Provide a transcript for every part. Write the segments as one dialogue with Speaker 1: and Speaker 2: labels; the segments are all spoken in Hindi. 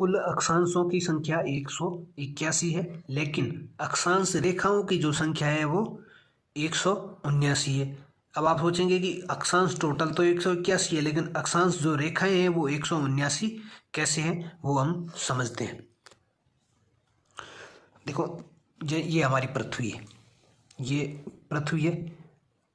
Speaker 1: कुल अक्षांशों की संख्या 181 है, लेकिन अक्षांश रेखाओं की जो संख्या है वो 179 है। अब आप सोचेंगे कि अक्षांश टोटल तो 181 है, लेकिन अक्षांश जो रेखाएं हैं वो 179 कैसे हैं वो हम समझते हैं। देखो, ये हमारी पृथ्वी है, ये पृथ्वी है।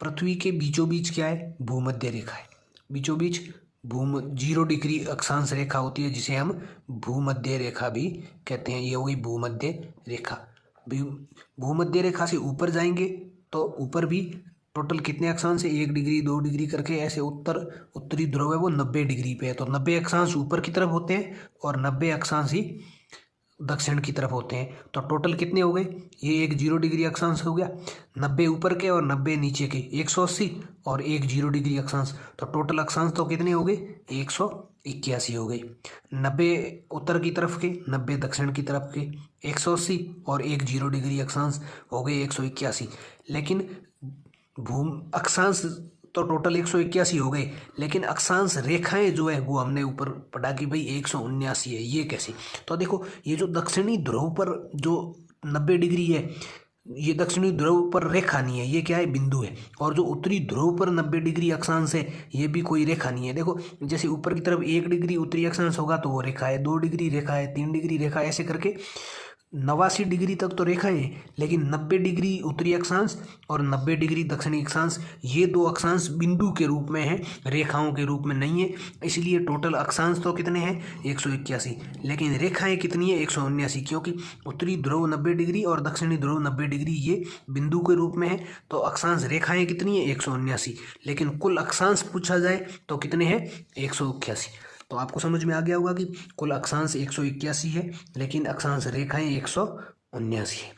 Speaker 1: पृथ्वी के बीचों बीच क्या है? भूमध्य रेखा है। बीचों बीच 0 डिग्री अक्षांश रेखा होती है, जिसे हम भूमध्य रेखा भी कहते हैं। ये हो गई भूमध्य रेखा। भूमध्य रेखा से ऊपर जाएंगे तो ऊपर भी टोटल कितने अक्षांश है? 1 डिग्री 2 डिग्री करके ऐसे उत्तरी ध्रुव है वो 90 डिग्री पे है, तो 90 अक्षांश ऊपर की तरफ होते हैं और 90 अक्षांश ही दक्षिण की तरफ होते हैं। तो टोटल कितने हो गए? ये एक 0 डिग्री अक्षांश हो गया, 90 ऊपर के और 90 नीचे के, 180 और एक 0 डिग्री अक्षांश। तो टोटल अक्षांश तो कितने हो गए? 181 हो गए। 90 उत्तर की तरफ के, 90 दक्षिण की तरफ के, 180 और एक 0 डिग्री अक्षांश हो गए 181। लेकिन अक्षांश तो टोटल 181 हो गए, लेकिन अक्षांश रेखाएं जो है वो हमने ऊपर पढ़ा कि भाई 179 है। ये कैसे? तो देखो, ये जो दक्षिणी ध्रुव पर जो 90 डिग्री है, ये दक्षिणी ध्रुव पर रेखा नहीं है, ये क्या है? बिंदु है। और जो उत्तरी ध्रुव पर 90 डिग्री अक्षांश है, ये भी कोई रेखा नहीं है। देखो, जैसे ऊपर की तरफ 1 डिग्री उत्तरी अक्षांश होगा तो वो रेखा है, 2 डिग्री रेखा है, 3 डिग्री रेखा, ऐसे करके 89 डिग्री तक तो रेखाएं हैं, लेकिन 90 डिग्री उत्तरी अक्षांश और 90 डिग्री दक्षिणी अक्षांश, ये दो अक्षांश बिंदु के रूप में हैं, रेखाओं के रूप में नहीं है। इसलिए टोटल अक्षांश तो कितने हैं? 181, लेकिन रेखाएं कितनी है? 179, क्योंकि उत्तरी ध्रुव 90 डिग्री और दक्षिणी ध्रुव 90 डिग्री ये बिंदु के रूप में है। तो अक्षांश रेखाएं कितनी है? 179, लेकिन कुल अक्षांश पूछा जाए तो कितने हैं? 181। तो आपको समझ में आ गया होगा कि कुल अक्षांश 181 है, लेकिन अक्षांश रेखाएं 179 है।